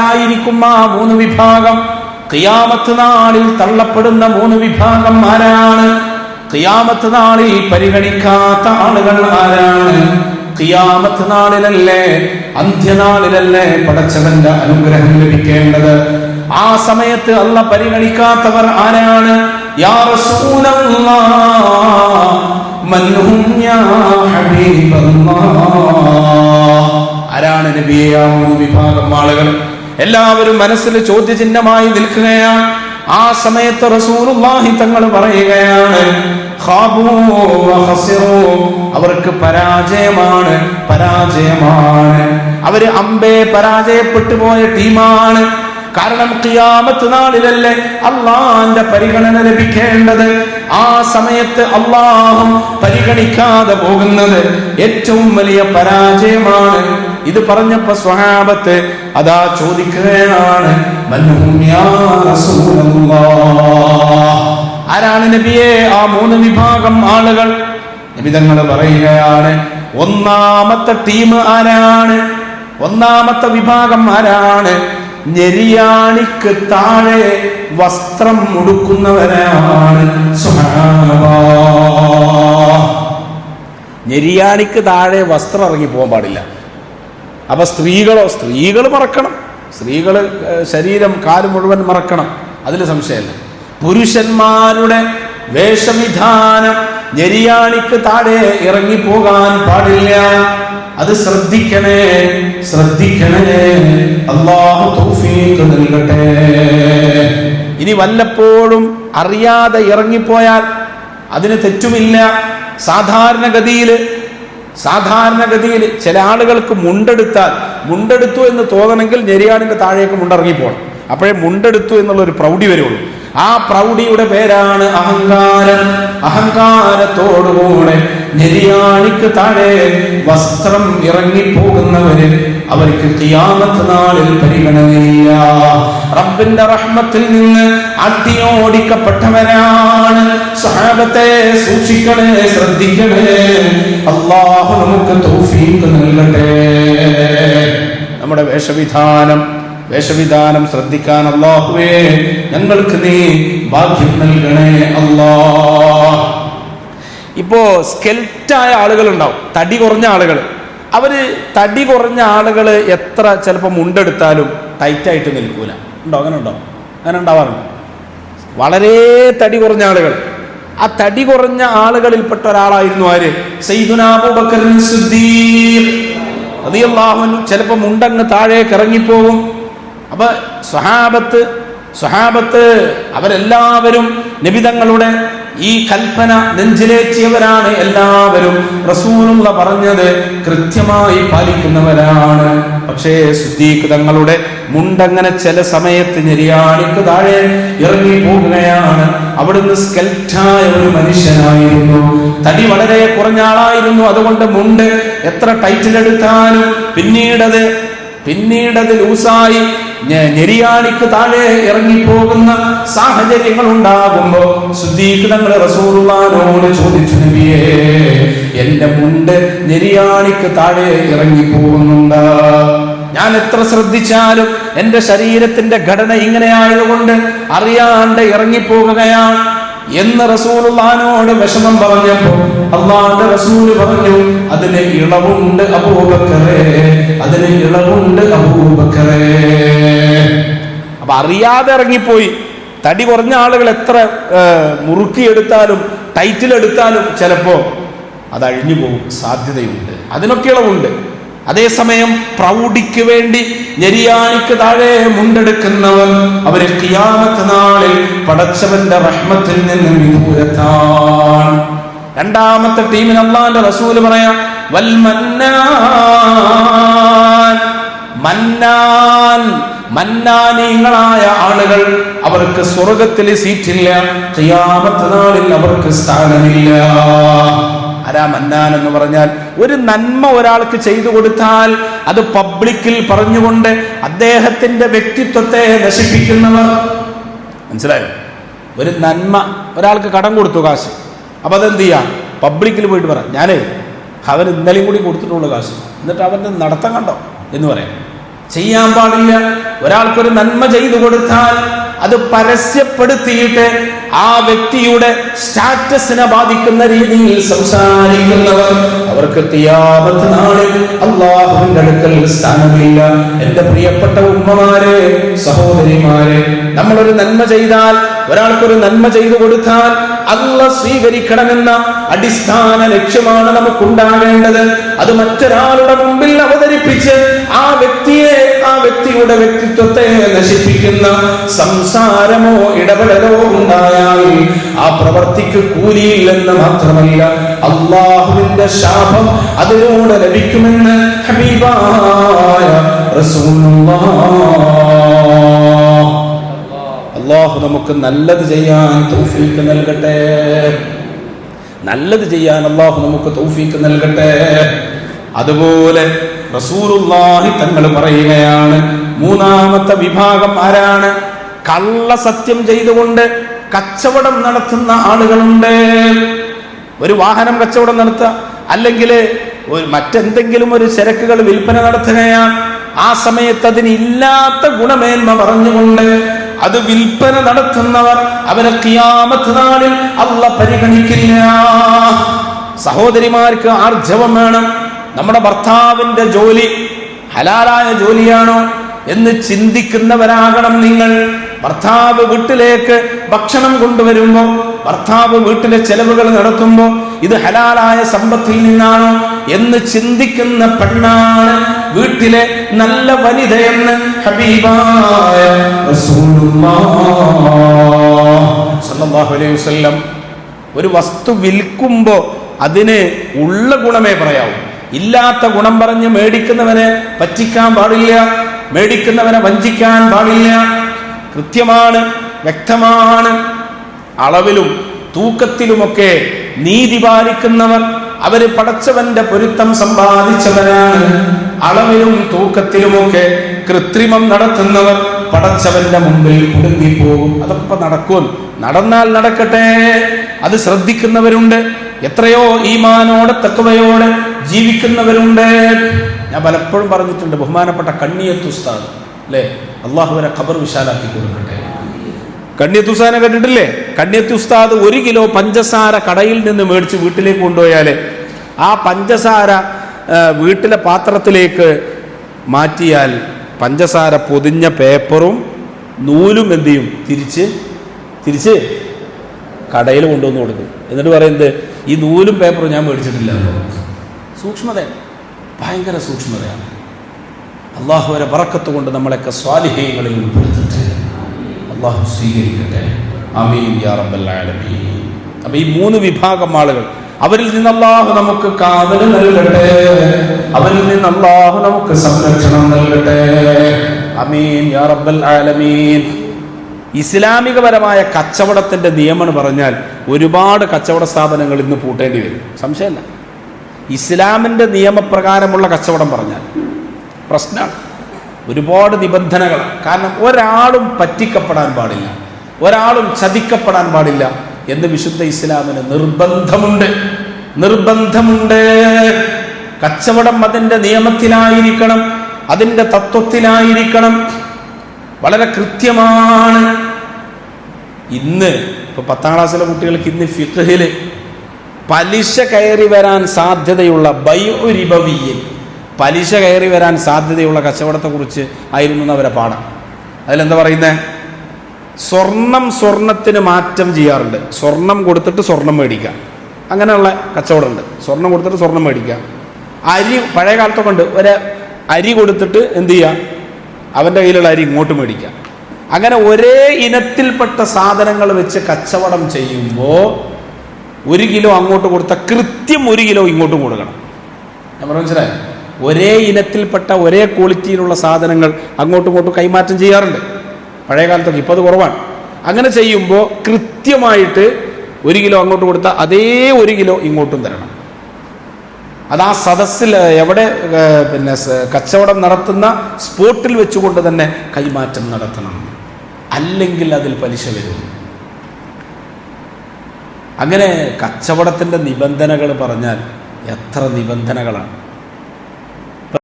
ആയിരിക്കും ആ മൂന്ന് വിഭാഗം. ഖിയാമത്ത് നാളിൽ തള്ളപ്പെടുന്ന മൂന്ന് വിഭാഗം ആരാണ്? ഖിയാമത്ത് നാളിൽ പരിഗണിക്കാത്ത ആളുകൾ ആരാണ്? ഖിയാമത്ത് നാളിലല്ലേ, അന്ത്യനാളിലല്ലേ പടച്ചവന്റെ അനുഗ്രഹം ലഭിക്കേണ്ടത്? ആ സമയത്ത് അല്ലാഹ് പരിഗണിക്കാത്തവർ ആരാണ്? യാ റസൂലല്ലാഹ് മൻ ഹും യാ ഹബീബല്ലാഹ്, ആരാണ് നബിയേ ആ മൂന്ന് വിഭാഗം ആളുകൾ? എല്ലാവരും മനസ്സിൽ ചോദ്യചിഹ്നമായി നിൽക്കുകയാണ്. ആ സമയത്ത് റസൂലുള്ളാഹി തങ്ങൾ പറയുകയാണ്, ഖാബൂ വഖസിറൂ, അവർക്ക് പരാജയമാണ്, പരാജയമാണ്. അവര് അമ്പേ പരാജയപ്പെട്ടു പോയ ടീമാണ്. കാരണം ഖിയാമത്ത് നാളിലല്ലേ അള്ളാന്റെ പരിഗണന ലഭിക്കേണ്ടത്. ആ സമയത്ത് അള്ളാഹു പരിഗണിക്കാതെ പോകുന്നത് ഏറ്റവും വലിയ പരാജയമാണ്. ഇത് പറഞ്ഞപ്പോ സ്വഹാബത്ത് അതാ ചോദിക്കുകയാണ്, മൻഹും യാ റസൂലല്ലാഹ്, ആരാണ് നബിയെ ആ മൂന്ന് വിഭാഗം ആളുകൾ? നബി തങ്ങൾ പറയുകയാണ്, ഒന്നാമത്തെ ടീം ആരാണ്? ഒന്നാമത്തെ വിഭാഗം ആരാണ്? ഞെരിയാണിക്ക് താഴെ വസ്ത്രം ഉടുക്കുന്നവരാണ്. സുബ്ഹാനല്ലാഹ്, ഞെരിയാണിക്ക് താഴെ വസ്ത്രം ഇറങ്ങി പോകാൻ പാടില്ല. അപ്പൊ സ്ത്രീകൾ മറക്കണം, സ്ത്രീകള് ശരീരം കാല് മുഴുവൻ മറക്കണം, അതിൽ സംശയമല്ല. പുരുഷന്മാരുടെ വേഷവിധാനം ഞെരിയാണിക്ക് താഴെ ഇറങ്ങിപ്പോകാൻ പാടില്ല. അത് ശ്രദ്ധിക്കണേ, ശ്രദ്ധിക്കണേ. അല്ലാഹു തൗഫീഖ് നൽകട്ടെ. ഇനി വല്ലപ്പോഴും അറിയാതെ ഇറങ്ങിപ്പോയാൽ അതിന് തെറ്റുമില്ല. സാധാരണഗതിയിൽ ചില ആളുകൾക്ക് മുണ്ടെടുത്തു എന്ന് തോന്നണമെങ്കിൽ ഞെരിയാണിന്റെ താഴേക്ക് മുണ്ടിറങ്ങിപ്പോണം. അപ്പോഴേ മുണ്ടെടുത്തു എന്നുള്ളൊരു പ്രൗഢി വരുള്ളൂ. ആ പ്രൗഢിയുടെ പേരാണ് അഹങ്കാരം. അഹങ്കാരത്തോടുകൂടെ ഞെരിയാണിക്ക് താഴെ വസ്ത്രം ഇറങ്ങിപ്പോകുന്നവര് അവർക്ക് ഖിയാമത്ത് നാളിൽ പരിഗണനയില്ല. റബ്ബിന്റെ റഹ്മത്തിൽ നിന്ന് അടിയോടിക്കപ്പെട്ടവരാണ്. സ്വഹാബത്തെ സൂക്ഷിക്കണേ, ശ്രദ്ധിക്കണേ. അല്ലാഹു നമുക്ക് തൗഫീഖ് നൽകട്ടെ. നമ്മുടെ വേഷവിധാനം ശ്രദ്ധിക്കാൻ അല്ലാഹുവേ ഞങ്ങൾക്ക് നീ ഭാഗ്യം നൽകണേ അല്ലാഹ്. ഇപ്പോ സ്കെൽറ്റായ ആളുകളുണ്ടാവും, തടി കുറഞ്ഞ ആളുകൾ. തടി കുറഞ്ഞ ആളുകള് എത്ര ചിലപ്പോൾ മുണ്ടെടുത്താലും ടൈറ്റായിട്ട് നിൽക്കൂല. അങ്ങനെ ഉണ്ടാവാറുണ്ട്. വളരെ തടി കുറഞ്ഞ ആളുകൾ. ആ തടി കുറഞ്ഞ ആളുകളിൽപ്പെട്ട ഒരാളായിരുന്നു ആര്? സയ്യിദുനാ അബൂബക്കർ സിദ്ദീഖ് റളിയല്ലാഹു അൻഹു. ചിലപ്പോൾ മുണ്ടങ്ങ് താഴേക്ക് ഇറങ്ങിപ്പോകും. അപ്പൊ സ്വഹാബത്ത് അവരെല്ലാവരും നബി തങ്ങളുടെ ഈ കൽപ്പന നെഞ്ചിലേറ്റിയവരാണ്. എല്ലാവരും റസൂലുള്ള പറഞ്ഞത് കൃത്യമായി പാലിക്കുന്നവരാണ്. പക്ഷേ സിദ്ദീഖ് തങ്ങളുടെ മുണ്ടങ്ങനെ ചില സമയത്ത് ഞെരിയാണിക്ക് താഴെ ഇറങ്ങി പോകുകയാണ്. അവിടുന്ന് സ്കെൽറ്റായ ഒരു മനുഷ്യനായിരുന്നു, തടി വളരെ കുറഞ്ഞ ആളായിരുന്നു. അതുകൊണ്ട് മുണ്ട് എത്ര ടൈറ്റിലെടുത്താലും പിന്നീടത് ലൂസായി ഞെരിയാണിക്ക് താഴെ ഇറങ്ങിപ്പോകുന്ന സാഹചര്യങ്ങൾ ഉണ്ടാകുമ്പോ സിദ്ദീഖ് തങ്ങൾ റസൂലുള്ളാഹിനോട് ചോദിച്ചു, നബിയേ എന്റെ മുണ്ട് ഞെരിയാണിക്ക് താഴെ ഇറങ്ങിപ്പോകുന്നുണ്ട്. ഞാൻ എത്ര ശ്രദ്ധിച്ചാലും എന്റെ ശരീരത്തിന്റെ ഘടന ഇങ്ങനെയായതുകൊണ്ട് അറിയാണ്ട് ഇറങ്ങിപ്പോകുകയാണ് എന്ന് റസൂലുള്ളാഹിനോട് വിഷമം പറഞ്ഞപ്പോ അല്ലാഹുവിന്റെ റസൂല് പറഞ്ഞു, അതിന് ഇളവുണ്ട് അബൂബക്കറേ, അതിന് ഇളവുണ്ട് അബൂബക്കറേ. അപ്പൊ അറിയാതെ ഇറങ്ങിപ്പോയി. തടി കുറഞ്ഞ ആളുകൾ എത്ര മുറുക്കിയെടുത്താലും ടൈറ്റിലെടുത്താലും ചിലപ്പോ അത് അഴിഞ്ഞു പോകും, സാധ്യതയുണ്ട്. അതിനൊക്കെ ഇളവുണ്ട്. അതേസമയം പ്രൗഢിക്ക് വേണ്ടി ഞെരിയാണിക്ക് താഴെ മുണ്ടെടുക്കുന്നവർ അവര് ഖിയാമത്ത് നാളിൽ പടച്ചവന്റെ റഹ്മത്തിൽ നിന്ന് വിദൂരത്താണ്. രണ്ടാമത്തെ ടീമിന് അല്ലാഹുവിന്റെ റസൂല് പറയാം, വൽ മന്നാനീങ്ങളായ ആളുകൾ, അവർക്ക് സ്വർഗത്തിൽ സീറ്റില്ല, ഖിയാമത്ത് നാളിൽ അവർക്ക് സ്ഥാനമില്ല. ആരാ മന്നാൻ എന്ന് പറഞ്ഞാൽ? ഒരു നന്മ ഒരാൾക്ക് ചെയ്തു കൊടുത്താൽ അത് പബ്ലിക്കിൽ പറഞ്ഞുകൊണ്ട് അദ്ദേഹത്തിന്റെ വ്യക്തിത്വത്തെ നശിപ്പിക്കുന്നവർ. മനസ്സിലായോ? ഒരു നന്മ, ഒരാൾക്ക് കടം കൊടുത്തു കാശ്, അപ്പൊ അതെന്ത് ചെയ്യാം? പബ്ലിക്കിൽ പോയിട്ട് പറയാം, അവൻ ഇന്നലെയും കൂടി കൊടുത്തിട്ടുള്ള കാശ്, എന്നിട്ട് അവന്റെ നടത്തം കണ്ടോ എന്ന് പറയാം. ചെയ്യാൻ പാടില്ല. ഒരാൾക്കൊരു നന്മ ചെയ്തു കൊടുത്താൽ അത് പരസ്യപ്പെടുത്തിയിട്ട് ആ വ്യക്തിയുടെ സ്റ്റാറ്റസിനെ ബാധിക്കുന്ന രീതിയിൽ സംസാരിക്കുന്നവർ, അവർക്ക് ഖിയാമത്ത് നാളിൽ അല്ലാഹുവിന്റെ അടുക്കൽ സ്ഥാനമില്ല. എന്റെ പ്രിയപ്പെട്ട ഉമ്മമാരെ, സഹോദരിമാരെ, നമ്മളൊരു നന്മ ചെയ്താൽ, ഒരാൾക്കൊരു നന്മ ചെയ്തു കൊടുത്താൽ അല്ലാഹ് സ്വീകരിക്കണമെന്ന അടിസ്ഥാന ലക്ഷ്യമാണ് നമുക്കുണ്ടാകേണ്ടത്. അത് മറ്റൊരാളുടെ മുമ്പിൽ അവതരിപ്പിച്ച് ആ വ്യക്തിയുടെ വ്യക്തിത്വത്തെ നശിപ്പിക്കുന്ന സംസാരമോ ഇടപെടലോ ഉണ്ടായാൽ ആ പ്രവർത്തിക്ക് കൂലിയില്ലെന്ന് മാത്രമല്ല, അല്ലാഹുവിന്റെ ശാപം അതിലൂടെ ലഭിക്കുമെന്ന് ഹബീബായ റസൂലുള്ളാഹ്. അല്ലാഹു നമുക്ക് നല്ലത് ചെയ്യാൻ തൗഫീഖ് നൽകട്ടെ. നല്ലത് ചെയ്യാൻ അല്ലാഹു നമുക്ക് തൗഫീഖ് നൽകട്ടെ. അതുപോലെ റസൂലുള്ളാഹി തങ്ങൾ പറയുകയാണ്, മൂന്നാമത്തെ വിഭാഗം ആരാണ്? കള്ള സത്യം ചെയ്തുകൊണ്ട് കച്ചവടം നടത്തുന്ന ആളുകളുണ്ട്. ഒരു വാഹനം കച്ചവടം നടത്തുക, അല്ലെങ്കിൽ മറ്റെന്തെങ്കിലും ഒരു ചരക്കുകൾ വിൽപ്പന നടത്തുകയാണ്. ആ സമയത്ത് അതിനില്ലാത്ത ഗുണമേന്മ പറഞ്ഞുകൊണ്ട് അത് വിൽപ്പന നടത്തുന്നവർ, അവരെ ഖിയാമത്ത് നാളിൽ അല്ലാഹ് പരിഗണിക്കില്ല. സഹോദരിമാർക്ക് ആർജവം വേണം. നമ്മുടെ ഭർത്താവിന്റെ ജോലി ഹലാലായ ജോലിയാണോ എന്ന് ചിന്തിക്കുന്നവരാകണം നിങ്ങൾ. ഭർത്താവ് വീട്ടിലേക്ക് ഭക്ഷണം കൊണ്ടുവരുമ്പോ, ഭർത്താവ് വീട്ടിലെ ചെലവുകൾ നടത്തുമ്പോ ഇത് ഹലാലായ സമ്പത്തിൽ നിന്നാണോ എന്ന് ചിന്തിക്കുന്ന പെണ്ണാണ് വീട്ടിലെ നല്ല വനിതയെന്ന് ഹബീബായ റസൂലുള്ളാഹി സ്വല്ലല്ലാഹു അലൈഹി വസല്ലം. ഒരു വസ്തു വിൽക്കുമ്പോ അതിന് ഉള്ള ഗുണമേ പറയാവൂ. ഇല്ലാത്ത ഗുണം പറഞ്ഞ് മേടിക്കുന്നവനെ പറ്റിക്കാൻ പാടില്ല, മേടിക്കുന്നവനെ വഞ്ചിക്കാൻ പാടില്ല. കൃത്യമാണ്, വ്യക്തമാണ്. അളവിലും തൂക്കത്തിലുമൊക്കെ നീതി പാലിക്കുന്നവർ അവര് പടച്ചവന്റെ പൊരുത്തം സമ്പാദിച്ചവരാണ്. അളവിലും തൂക്കത്തിലുമൊക്കെ കൃത്രിമം നടത്തുന്നവർ പടച്ചവന്റെ മുമ്പിൽ കുടുങ്ങിപ്പോകും. അതൊക്കെ നടക്കും. നടന്നാൽ നടക്കട്ടെ, അത് ശ്രദ്ധിക്കുന്നവരുണ്ട്. എത്രയോ ഈമാനോടെ തഖ്വയോടെ ജീവിക്കുന്നവരുണ്ട്. ഞാൻ പലപ്പോഴും പറഞ്ഞിട്ടുണ്ട്, ബഹുമാനപ്പെട്ട കണ്ണിയത്ത് ഉസ്താദ് അല്ലേ, അള്ളാഹു വരെ ഖബർ വിശാലാക്കി കൊടുക്കട്ടെ. കണ്ണിയത്ത് ഉസ്താദിനെ കണ്ടിട്ടില്ലേ? കണ്ണിയത്ത് ഉസ്താദ് 1 കിലോ പഞ്ചസാര കടയിൽ നിന്ന് മേടിച്ച് വീട്ടിലേക്ക് കൊണ്ടുപോയാൽ ആ പഞ്ചസാര വീട്ടിലെ പാത്രത്തിലേക്ക് മാറ്റിയാൽ പഞ്ചസാര പൊതിഞ്ഞ പേപ്പറും നൂലും എന്ത് ചെയ്യും? തിരിച്ച് കടയിൽ കൊണ്ടുവന്ന് കൊടുക്കും. എന്നിട്ട് പറയുന്നത്, ഈ നൂലും പേപ്പറും ഞാൻ മേടിച്ചിട്ടില്ല. സൂക്ഷ്മത, ഭയങ്കര സൂക്ഷ്മതയാണ്. അള്ളാഹു വരെ ബറക്കത്ത് കൊണ്ട് നമ്മളൊക്കെ സ്വാലിഹീങ്ങളിൽ ഉൾപ്പെടുത്തിട്ട് അള്ളാഹു സ്വീകരിക്കട്ടെ. ആമീൻ യാ റബ്ബൽ ആലമീൻ. അപ്പൊ ഈ 3 വിഭാഗം ആളുകൾ, അവരിൽ നിന്ന് അള്ളാഹു നമുക്ക് കാവൽ നൽകട്ടെ, അവരിൽ നിന്ന് അള്ളാഹു നമുക്ക് സംരക്ഷണം നൽകട്ടെ. ആമീൻ യാ റബ്ബൽ ആലമീൻ. ഇസ്ലാമികപരമായ കച്ചവടത്തിന്റെ നിയമം പറഞ്ഞാൽ ഒരുപാട് കച്ചവട സ്ഥാപനങ്ങൾ ഇന്ന് പൂട്ടേണ്ടി വരും, സംശയമല്ല. ഇസ്ലാമിന്റെ നിയമപ്രകാരമുള്ള കച്ചവടം പറഞ്ഞാൽ പ്രശ്നമാണ്. ഒരുപാട് നിബന്ധനകൾ. കാരണം ഒരാളും പറ്റിക്കപ്പെടാൻ പാടില്ല, ഒരാളും ചതിക്കപ്പെടാൻ പാടില്ല എന്ന് വിശുദ്ധ ഇസ്ലാമിന് നിർബന്ധമുണ്ട്. കച്ചവടം അതിന്റെ നിയമത്തിലായിരിക്കണം, അതിന്റെ തത്വത്തിലായിരിക്കണം. വളരെ കൃത്യമാണ്. ഇന്ന് ഇപ്പൊ 10ാം ക്ലാസ്സിലെ കുട്ടികൾക്ക് ഇന്ന് ഫിഖ്ഹില് പലിശ കയറി വരാൻ സാധ്യതയുള്ള ബൈഉ റിബവിയ്യ്, പലിശ കയറി വരാൻ സാധ്യതയുള്ള കച്ചവടത്തെ കുറിച്ച് ആയിരുന്നു അവരെ പാഠം. അതിലെന്താ പറയുന്നത്? സ്വർണത്തിന് മാറ്റം ചെയ്യാറുണ്ട്. സ്വർണം കൊടുത്തിട്ട് സ്വർണം മേടിക്കാം, അങ്ങനെയുള്ള കച്ചവടമുണ്ട്. സ്വർണം കൊടുത്തിട്ട് സ്വർണം മേടിക്കാം. അരി പഴയ കാലത്തൊക്കെ ഉണ്ട്. അരി കൊടുത്തിട്ട് എന്ത് ചെയ്യാം? അവൻ്റെ കയ്യിലുള്ള അരി ഇങ്ങോട്ട് മേടിക്കാം. അങ്ങനെ ഒരേ ഇനത്തിൽപ്പെട്ട സാധനങ്ങൾ വെച്ച് കച്ചവടം ചെയ്യുമ്പോൾ 1 കിലോ അങ്ങോട്ട് കൊടുത്താൽ കൃത്യം 1 കിലോ ഇങ്ങോട്ടും കൊടുക്കണം. നമ്മൾ മനസ്സിലായി? ഒരേ ഇനത്തിൽപ്പെട്ട ഒരേ ക്വാളിറ്റിയിലുള്ള സാധനങ്ങൾ അങ്ങോട്ടും ഇങ്ങോട്ടും കൈമാറ്റം ചെയ്യാറുണ്ട് പഴയ കാലത്തൊക്കെ. ഇപ്പോൾ അത് കുറവാണ്. അങ്ങനെ ചെയ്യുമ്പോൾ കൃത്യമായിട്ട് 1 കിലോ അങ്ങോട്ട് കൊടുത്താൽ അതേ 1 കിലോ ഇങ്ങോട്ടും തരണം. അത് ആ സദസ്സിൽ എവിടെ പിന്നെ കച്ചവടം നടത്തുന്ന സ്പോട്ടിൽ വെച്ചുകൊണ്ട് തന്നെ കൈമാറ്റം നടത്തണം. അല്ലെങ്കിൽ അതിൽ പലിശ വരും. അങ്ങനെ കച്ചവടത്തിൻ്റെ നിബന്ധനകൾ പറഞ്ഞാൽ എത്ര നിബന്ധനകളാണ്.